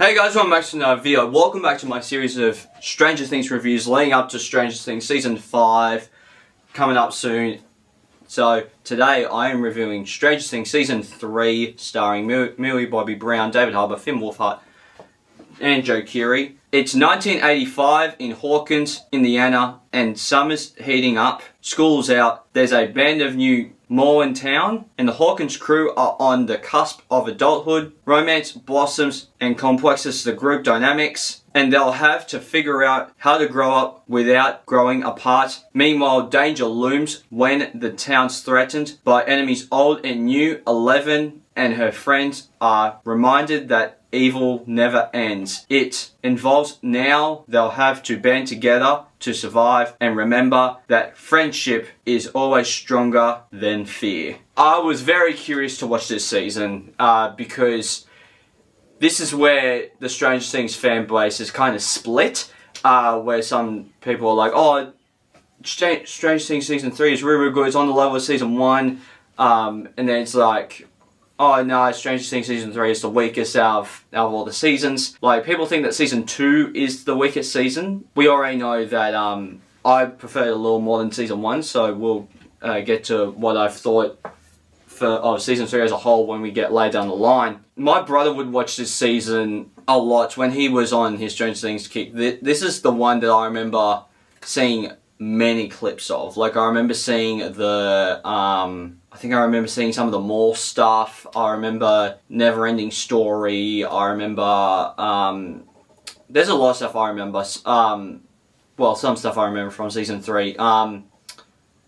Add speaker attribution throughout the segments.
Speaker 1: Hey guys, welcome back to another video. Welcome back to my series of Stranger Things reviews leading up to Stranger Things Season 5 coming up soon. So today I am reviewing Stranger Things Season 3 starring Millie Bobby Brown, David Harbour, Finn Wolfhard and Joe Keery. It's 1985 in Hawkins, Indiana, and summer's heating up. School's out. There's a band of new more in town, and the Hawkins crew are on the cusp of adulthood. Romance blossoms and complexes the group dynamics, and they'll have to figure out how to grow up without growing apart. Meanwhile, danger looms when the town's threatened by enemies old and new. Eleven and her friends are reminded that evil never ends. It involves now they'll have to band together to survive and remember that friendship is always stronger than fear. I was very curious to watch this season because this is where the Stranger Things fan base is kind of split, where some people are like, oh, Stranger Things Season 3 is really, really good, it's on the level of Season 1, and then it's like, oh no, Stranger Things Season 3 is the weakest out of all the seasons. Like, people think that Season 2 is the weakest season. We already know that I prefer it a little more than Season 1, so we'll get to what I've thought of Season 3 as a whole when we get later down the line. My brother would watch this season a lot when he was on his Stranger Things kick. This is the one that I remember seeing many clips of. Like, I remember seeing the I think I remember seeing some of the mall stuff. I remember Neverending Story. I remember there's a lot of stuff I remember. Well, some stuff I remember from Season 3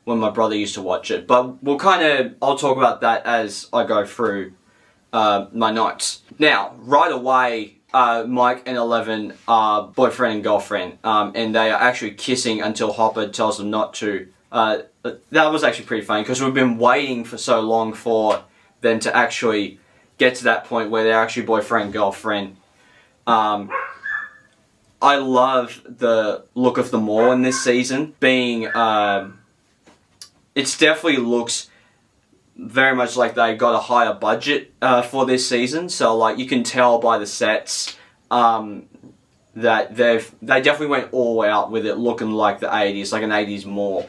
Speaker 1: when my brother used to watch it. But I'll talk about that as I go through my notes. Now, right away, Mike and Eleven are boyfriend and girlfriend, and they are actually kissing until Hopper tells them not to. That was actually pretty funny because we've been waiting for so long for them to actually get to that point where they're actually boyfriend and girlfriend. I love the look of the mall in this season. Being, it definitely looks very much like they got a higher budget for this season. So, like, you can tell by the sets that they definitely went all out with it looking like the 80s, like an 80s mall.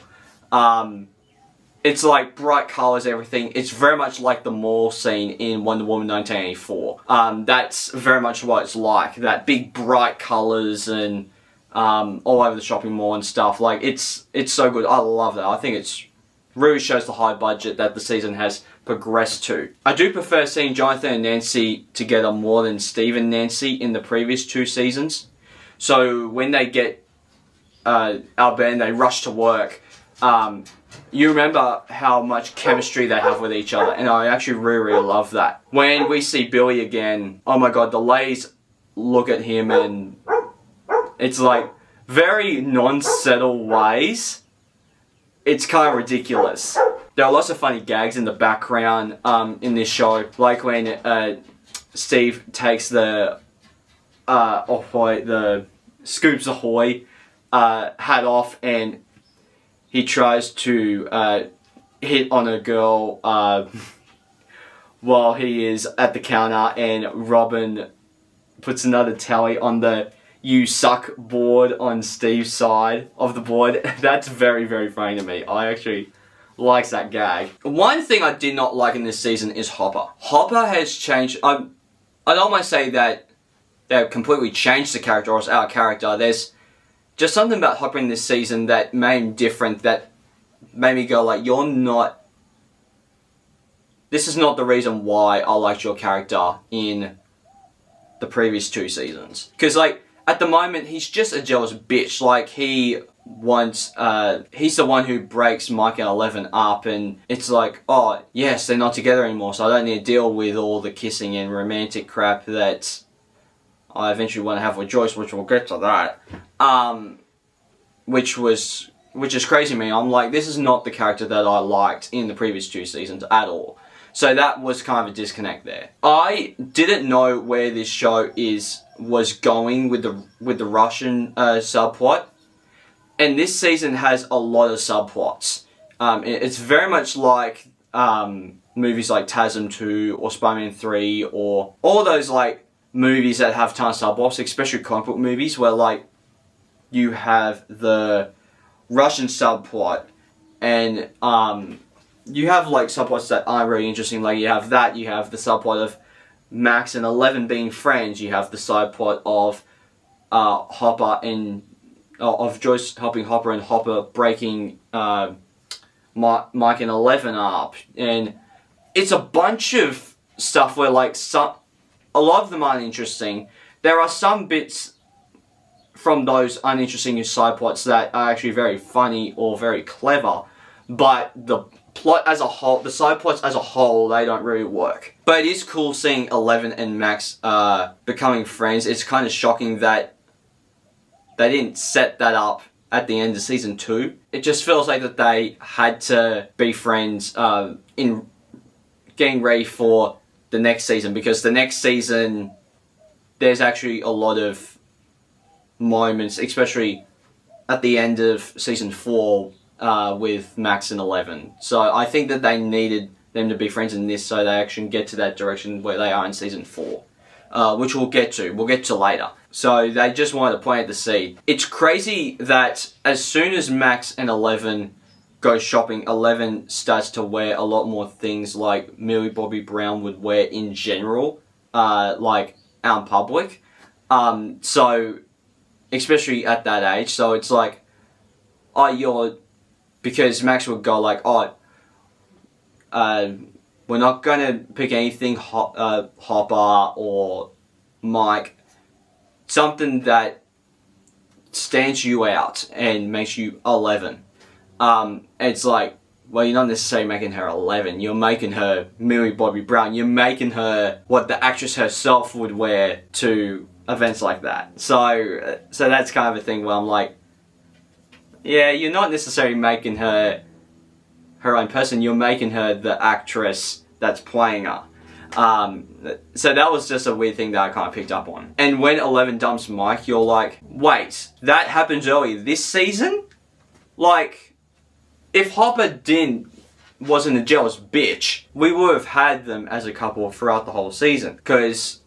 Speaker 1: It's like bright colours, everything. It's very much like the mall scene in Wonder Woman 1984. That's very much what it's like. That big bright colours and all over the shopping mall and stuff. Like, it's so good. I love that. I think it's really shows the high budget that the season has progressed to. I do prefer seeing Jonathan and Nancy together more than Steve and Nancy in the previous two seasons. So when they get out of bed and they rush to work, you remember how much chemistry they have with each other, and I actually really, really love that. When we see Billy again, oh my god, the ladies look at him and it's like very non-subtle ways. It's kind of ridiculous. There are lots of funny gags in the background in this show, like when Steve takes the the Scoops Ahoy hat off and he tries to hit on a girl while he is at the counter, and Robin puts another tally on the "you suck" board on Steve's side of the board. That's very, very funny to me. I actually like that gag. One thing I did not like in this season is Hopper. Hopper has changed. I'd almost say that they've completely changed the character, or it's our character. There's just something about Hopper in this season that made him different, that made me go like, this is not the reason why I liked your character in the previous two seasons. Because, like, at the moment, he's just a jealous bitch. Like, he wants, he's the one who breaks Mike and Eleven up, and it's like, oh, yes, they're not together anymore, so I don't need to deal with all the kissing and romantic crap that I eventually want to have with Joyce, which we'll get to that. Which is crazy to me. I'm like, this is not the character that I liked in the previous two seasons at all. So that was kind of a disconnect there. I didn't know where this show was going with the Russian subplot, and this season has a lot of subplots. It's very much like movies like TASM 2 or Spider-Man 3 or all those like movies that have tons of subplots, especially comic book movies, where like you have the Russian subplot, and you have like subplots that aren't really interesting. Like you have that, you have the subplot of Max and Eleven being friends. You have the side plot of Hopper and of Joyce helping Hopper and Hopper breaking Mike and Eleven up, and it's a bunch of stuff where like a lot of them aren't interesting. There are some bits from those uninteresting side plots that are actually very funny or very clever, but the plot as a whole, the side plots as a whole, they don't really work. But it is cool seeing Eleven and Max becoming friends. It's kind of shocking that they didn't set that up at the end of season 2. It just feels like that they had to be friends in getting ready for the next season, because the next season there's actually a lot of moments, especially at the end of season 4 with Max and Eleven. So I think that they needed them to be friends in this so they actually get to that direction where they are in season 4, which we'll get to later. So they just wanted to plant the seed. It's crazy that as soon as Max and Eleven go shopping, Eleven starts to wear a lot more things like Millie Bobby Brown would wear in general, like out in public. So, especially at that age, so it's like, because Max would go like, we're not gonna pick anything Hopper or Mike, something that stands you out and makes you 11. It's like, well, you're not necessarily making her 11. You're making her Millie Bobby Brown. You're making her what the actress herself would wear to events like that. So that's kind of a thing where I'm like, yeah, you're not necessarily making her her own person. You're making her the actress that's playing her. So that was just a weird thing that I kind of picked up on. And when Eleven dumps Mike, you're like, wait, that happened early this season? Like, if Hopper wasn't a jealous bitch, we would have had them as a couple throughout the whole season. Because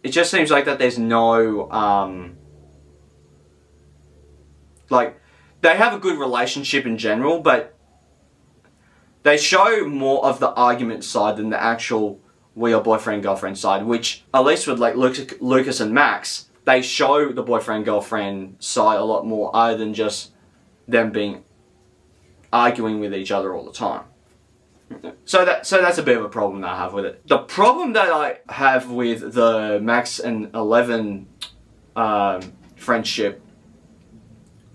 Speaker 1: it just seems like that there's no, like, they have a good relationship in general, but they show more of the argument side than the actual we are boyfriend-girlfriend side, which, at least with like Lucas and Max, they show the boyfriend-girlfriend side a lot more, other than just them being arguing with each other all the time. So that's a bit of a problem that I have with it. The problem that I have with the Max and Eleven friendship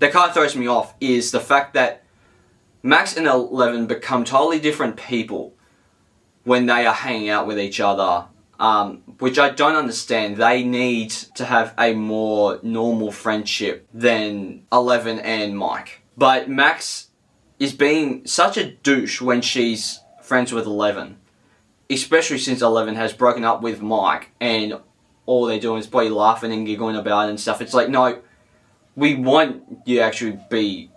Speaker 1: that kind of throws me off is the fact that Max and Eleven become totally different people when they are hanging out with each other, which I don't understand. They need to have a more normal friendship than Eleven and Mike. But Max is being such a douche when she's friends with Eleven, especially since Eleven has broken up with Mike and all they're doing is probably laughing and giggling about it and stuff. It's like, no, we want you to actually be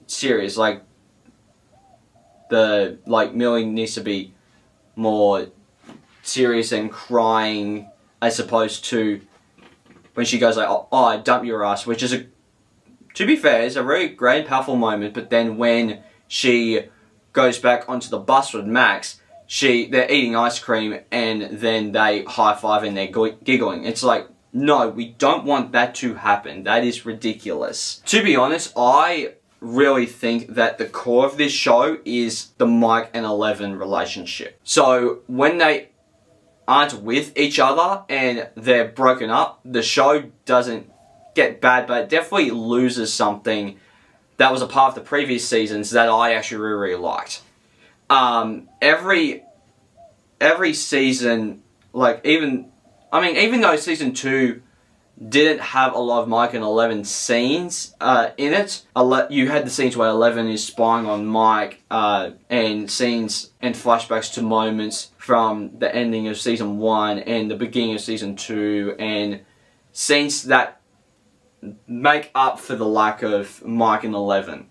Speaker 1: serious. Like, Millie needs to be more serious and crying, as opposed to when she goes like, oh, I dump your ass, which is to be fair, is a very great and powerful moment. But then when she goes back onto the bus with Max, they're eating ice cream and then they high five and they're giggling. It's like, no, we don't want that to happen. That is ridiculous. To be honest, I really think that the core of this show is the Mike and Eleven relationship. So when they aren't with each other and they're broken up, the show doesn't get bad, but it definitely loses something that was a part of the previous seasons that I actually really, really liked. Every season, like even though season 2 didn't have a lot of Mike and Eleven scenes in it, you had the scenes where Eleven is spying on Mike, and scenes and flashbacks to moments from the ending of season 1 and the beginning of season 2, and scenes that make up for the lack of Mike and Eleven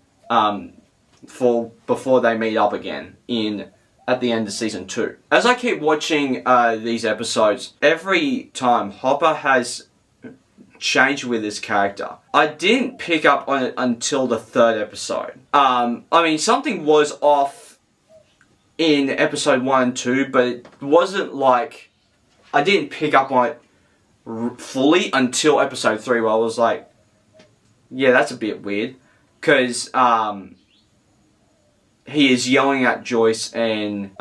Speaker 1: before they meet up again in at the end of season 2. As I keep watching these episodes, every time Hopper has changed with his character. I didn't pick up on it until the 3rd episode. I mean, something was off in episode 1 and 2, but it wasn't like... I didn't pick up on it fully until episode 3, where I was like, yeah, that's a bit weird. Because he is yelling at Joyce, and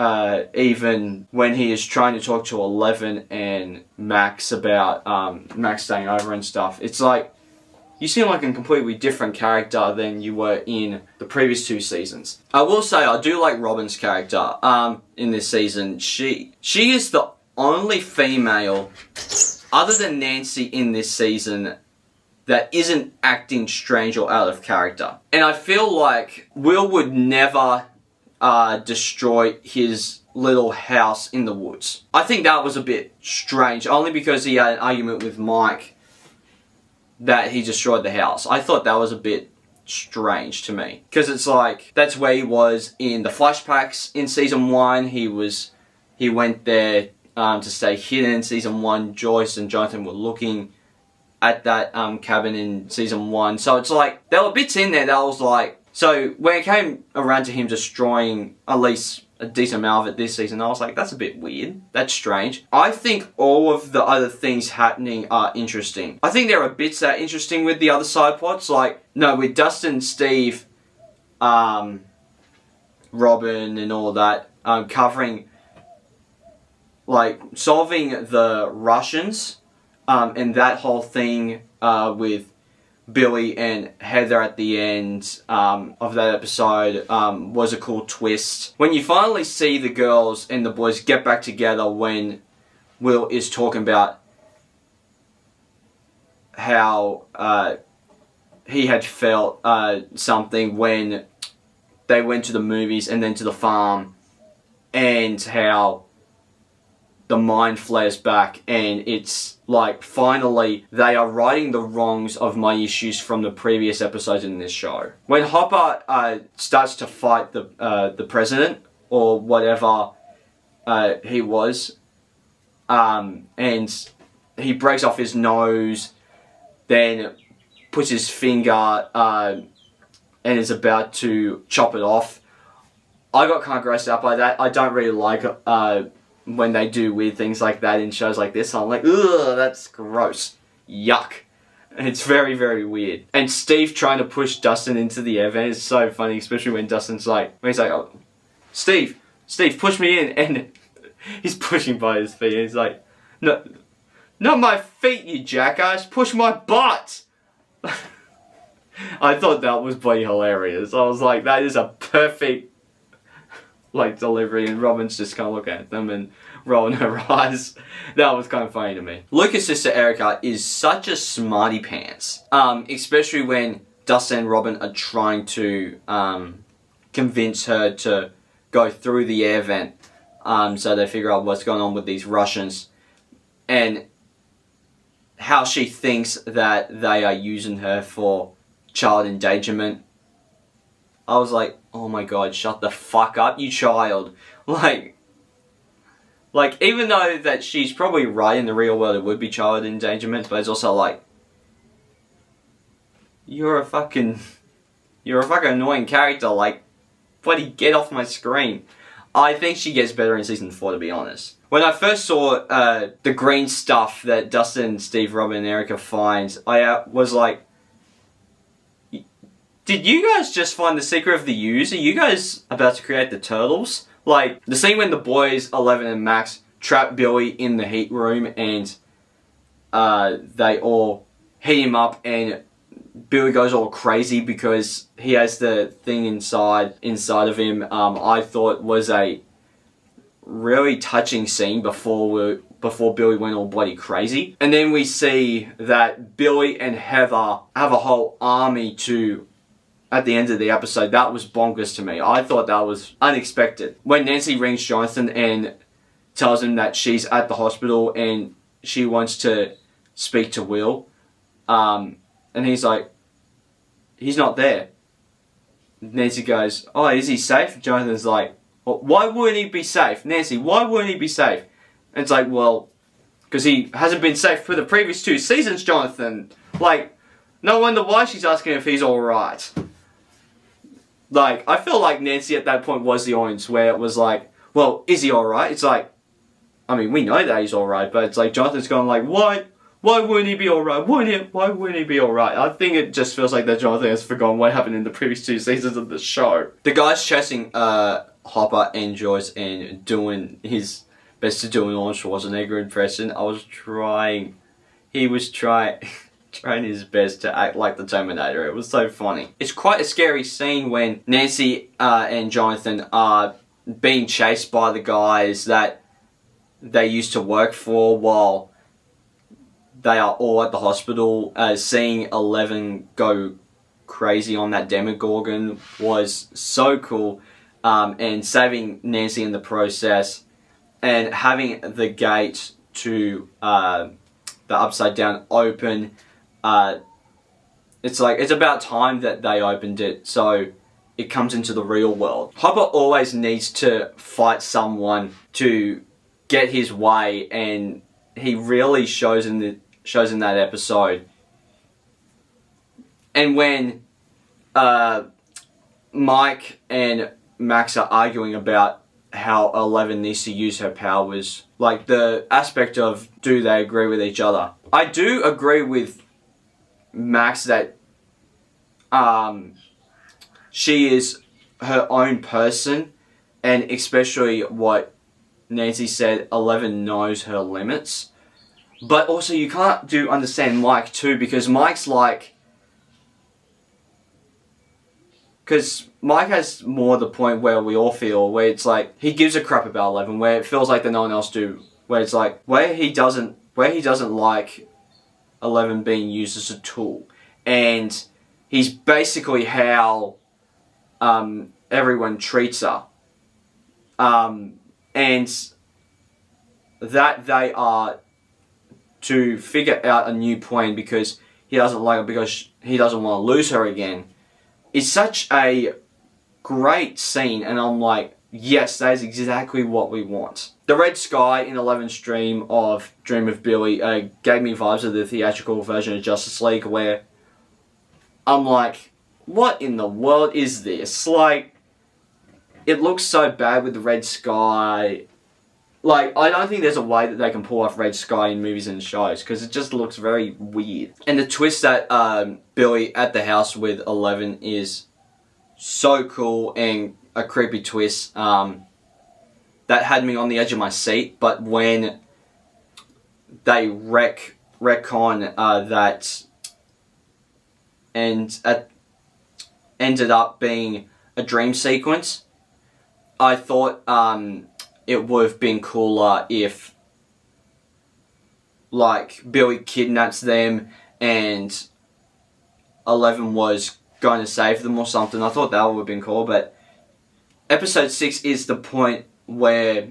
Speaker 1: even when he is trying to talk to Eleven and Max about Max staying over and stuff, it's like, you seem like a completely different character than you were in the previous 2 seasons. I will say, I do like Robin's character in this season. She is the only female, other than Nancy in this season, that isn't acting strange or out of character. And I feel like Will would never destroy his little house in the woods. I think that was a bit strange, only because he had an argument with Mike that he destroyed the house. I thought that was a bit strange to me. Because it's like, that's where he was in the flashbacks in season 1. He went there to stay hidden in season 1. Joyce and Jonathan were looking at that cabin in season 1. So it's like, there were bits in there that I was like... So when it came around to him destroying at least a decent amount of it this season, I was like, that's a bit weird. That's strange. I think all of the other things happening are interesting. I think there are bits that are interesting with the other side plots. Like, no, with Dustin, Steve, Robin and all that, covering, like, solving the Russians, and that whole thing with Billy and Heather at the end of that episode was a cool twist. When you finally see the girls and the boys get back together, when Will is talking about how he had felt something when they went to the movies and then to the farm, and how the mind flares back, and it's like, finally, they are righting the wrongs of my issues from the previous episodes in this show. When Hopper starts to fight the president, or whatever he was, and he breaks off his nose, then puts his finger and is about to chop it off. I got kind of grossed out by that. I don't really like when they do weird things like that in shows like this. I'm like, ugh, that's gross. Yuck. It's very, very weird. And Steve trying to push Dustin into the air vent is so funny, especially when Dustin's like, when he's like, oh, Steve, push me in. And he's pushing by his feet. And he's like, no, not my feet, you jackass. Push my butt. I thought that was bloody hilarious. I was like, that is a perfect like delivery, and Robin's just kind of looking at them and rolling her eyes. That was kind of funny to me. Lucas' sister Erica is such a smarty pants, especially when Dustin and Robin are trying to convince her to go through the air vent, so they figure out what's going on with these Russians, and how she thinks that they are using her for child endangerment. I was like, oh my god, shut the fuck up, you child. Like, even though that she's probably right, in the real world it would be child endangerment, but it's also like, you're a fucking annoying character, like, bloody get off my screen. I think she gets better in season 4, to be honest. When I first saw the green stuff that Dustin, Steve, Robin, and Erica finds, I was like, did you guys just find the secret of the U's? Are you guys about to create the turtles? Like, the scene when the boys, Eleven and Max, trap Billy in the heat room, and they all heat him up, and Billy goes all crazy because he has the thing inside of him, I thought was a really touching scene before Billy went all bloody crazy. And then we see that Billy and Heather have a whole army at the end of the episode. That was bonkers to me. I thought that was unexpected. When Nancy rings Jonathan and tells him that she's at the hospital and she wants to speak to Will, and he's like, he's not there. Nancy goes, oh, is he safe? Jonathan's like, Why wouldn't he be safe? Nancy, why wouldn't he be safe? And it's like, well, because he hasn't been safe for the previous 2 seasons, Jonathan. Like, no wonder why she's asking if he's alright. Like, I feel like Nancy at that point was the audience, where it was like, well, is he alright? It's like, I mean, we know that he's alright, but it's like Jonathan's going like, why wouldn't he be alright? Why wouldn't he be alright? I think it just feels like that Jonathan has forgotten what happened in the previous 2 seasons of the show. The guy's chasing Hopper and Joyce and doing his best to do an Arnold Schwarzenegger impression. He was trying his best to act like the Terminator. It was so funny. It's quite a scary scene when Nancy and Jonathan are being chased by the guys that they used to work for while they are all at the hospital. Seeing Eleven go crazy on that Demogorgon was so cool, and saving Nancy in the process, and having the gate to the Upside Down open. It's like, it's about time that they opened it so it comes into the real world. Hopper always needs to fight someone to get his way, and he really shows in that episode. And when Mike and Max are arguing about how Eleven needs to use her powers, like the aspect of, do they agree with each other? I do agree with Max that she is her own person, and especially what Nancy said, Eleven knows her limits. But also you can't understand Mike too, because Mike's like, because Mike has more the point where we all feel, where it's like he gives a crap about Eleven, where it feels like that no one else do, where it's like where he doesn't like Eleven being used as a tool, and he's basically how everyone treats her, and that they are to figure out a new plan because he doesn't like her, because he doesn't want to lose her again, is such a great scene, and I'm like, yes, that is exactly what we want. The red sky in Eleven's dream of Billy gave me vibes of the theatrical version of Justice League, where I'm like, what in the world is this? Like, it looks so bad with the red sky. Like, I don't think there's a way that they can pull off red sky in movies and shows, because it just looks very weird. And the twist that Billy at the house with Eleven is so cool, and a creepy twist that had me on the edge of my seat. But when they retcon that and ended up being a dream sequence, I thought it would have been cooler if, like, Billy kidnaps them and Eleven was going to save them or something. I thought that would have been cool, but episode 6 is the point where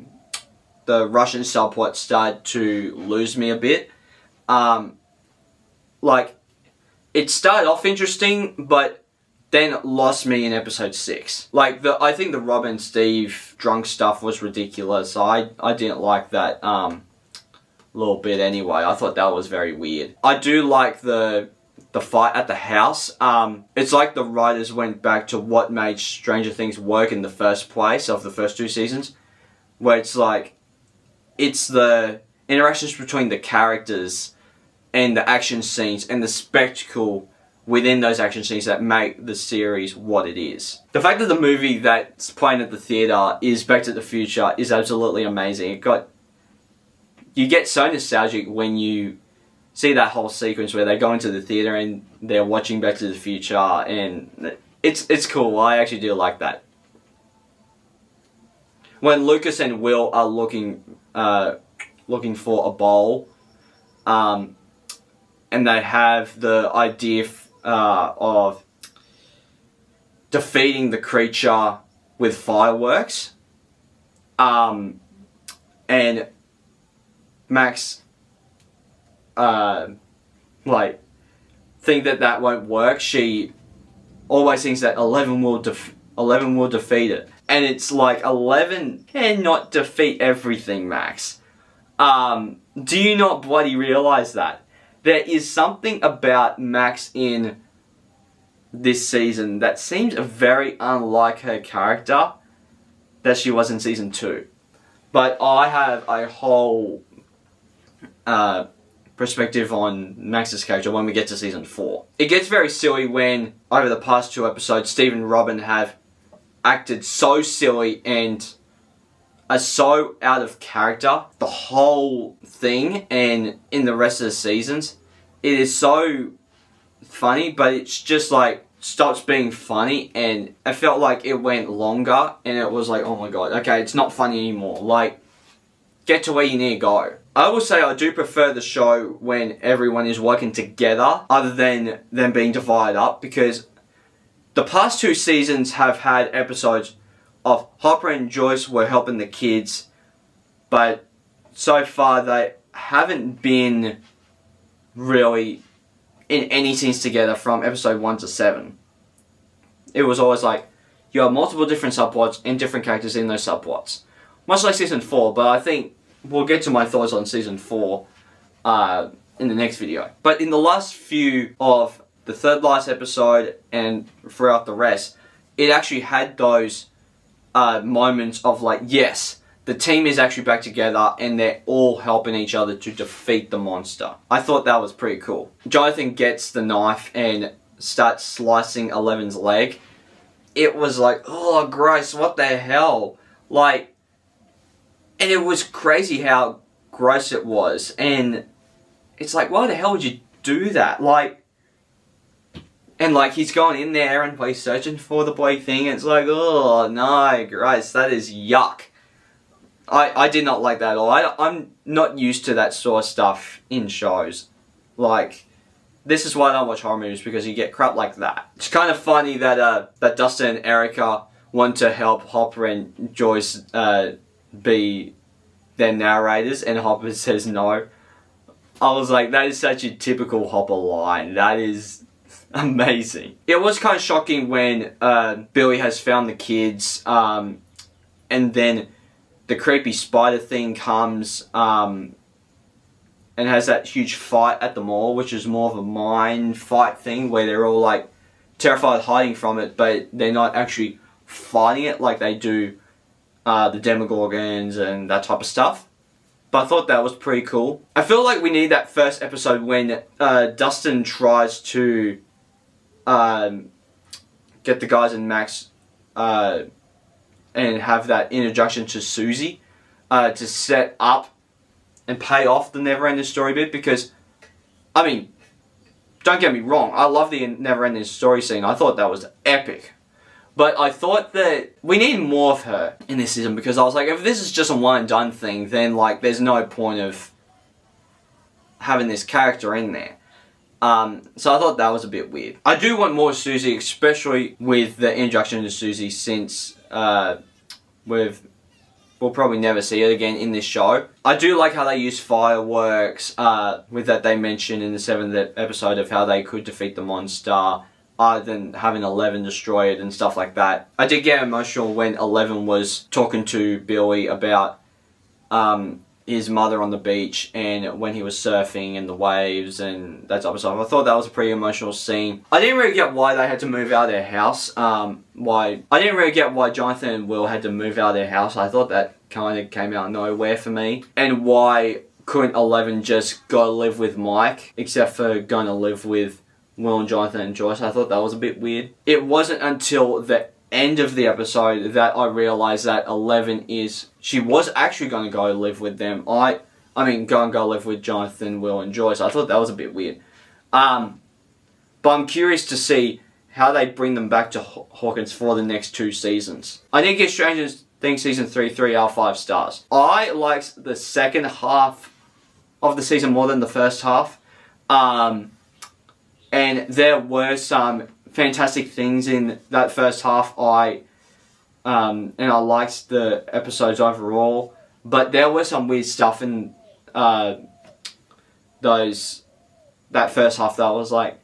Speaker 1: the Russian subplot started to lose me a bit. Like, it started off interesting, but then lost me in episode 6. Like, I think the Rob and Steve drunk stuff was ridiculous. I didn't like that little bit anyway. I thought that was very weird. I do like the fight at the house. It's like the writers went back to what made Stranger Things work in the first place of the first 2 seasons, where it's like, it's the interactions between the characters and the action scenes and the spectacle within those action scenes that make the series what it is. The fact that the movie that's playing at the theatre is Back to the Future is absolutely amazing. You get so nostalgic when you see that whole sequence where they go into the theatre and they're watching Back to the Future, and it's cool. I actually do like that. When Lucas and Will are looking for a bowl, and they have the idea of defeating the creature with fireworks, and Max think that won't work. She always thinks that Eleven will Eleven will defeat it. And it's like, 11 cannot defeat everything, Max. Do you not bloody realise that? There is something about Max in this season that seems very unlike her character that she was in season 2. But I have a whole perspective on Max's character when we get to season 4. It gets very silly when, over the past 2 episodes, Steve and Robin have acted so silly and are so out of character. The whole thing, and in the rest of the seasons, it is so funny, but it's just like stops being funny, and I felt like it went longer, and it was like, oh my god, okay, it's not funny anymore. Like, get to where you need to go. I will say I do prefer the show when everyone is working together, other than them being divided up, because the past 2 seasons have had episodes of Hopper and Joyce were helping the kids, but so far they haven't been really in any scenes together from episode 1 to 7. It was always like, you have multiple different subplots and different characters in those subplots. Much like season 4, but I think we'll get to my thoughts on season 4 in the next video. But in the last few of the third last episode and throughout the rest, it actually had those moments of like, yes, the team is actually back together and they're all helping each other to defeat the monster. I thought that was pretty cool. Jonathan gets the knife and starts slicing Eleven's leg. It was like, oh, gross, what the hell? Like, and it was crazy how gross it was. And it's like, why the hell would you do that? Like, and like, he's going in there and he's searching for the bloody thing. And it's like, oh, no, gross, that is yuck. I did not like that at all. I'm not used to that sort of stuff in shows. Like, this is why I don't watch horror movies, because you get crap like that. It's kind of funny that that Dustin and Erica want to help Hopper and Joyce be their narrators, and Hopper says no. I was like, that is such a typical Hopper line. That is amazing. It was kind of shocking when Billy has found the kids, and then the creepy spider thing comes and has that huge fight at the mall, which is more of a mind fight thing where they're all like terrified hiding from it, but they're not actually fighting it like they do the Demogorgons and that type of stuff. But I thought that was pretty cool. I feel like we need that first episode when Dustin tries to get the guys and Max and have that introduction to Susie to set up and pay off the Neverending Story bit, because, I mean, don't get me wrong, I love the Neverending Story scene. I thought that was epic. But I thought that we need more of her in this season, because I was like, if this is just a one and done thing, then like there's no point of having this character in there. So I thought that was a bit weird. I do want more Susie, especially with the introduction to Susie, since we'll probably never see it again in this show. I do like how they use fireworks, with that they mentioned in the 7th episode of how they could defeat the monster, other than having 11 destroy it and stuff like that. I did get emotional when 11 was talking to Billy about his mother on the beach and when he was surfing and the waves and that type of stuff. I thought that was a pretty emotional scene. I didn't really get why they had to move out of their house. I didn't really get why Jonathan and Will had to move out of their house. I thought that kind of came out of nowhere for me. And why couldn't 11 just go live with Mike, except for going to live with Will and Jonathan and Joyce? I thought that was a bit weird. It wasn't until the end of the episode that I realised that 11 she was actually going to go live with them. I mean, go live with Jonathan, Will and Joyce. I thought that was a bit weird. But I'm curious to see how they bring them back to Hawkins for the next 2 seasons. I did give Stranger Things Season 3 out of 5 stars. I liked the second half of the season more than the first half. And there were some fantastic things in that first half. And I liked the episodes overall, but there was some weird stuff in that first half that I was like,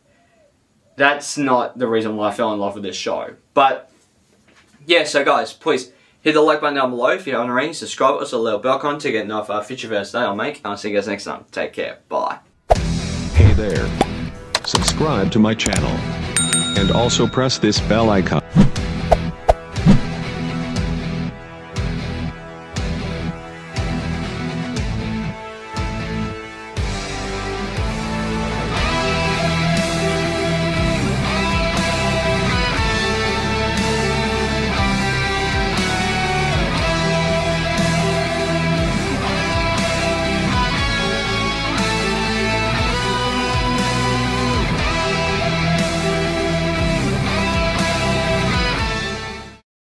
Speaker 1: that's not the reason why I fell in love with this show. But yeah, so guys, please hit the like button down below if you haven't already. Subscribe us a little bell icon to get notified future videos that I'll make. I'll see you guys next time. Take care. Bye.
Speaker 2: Hey there. Subscribe to my channel. And also press this bell icon.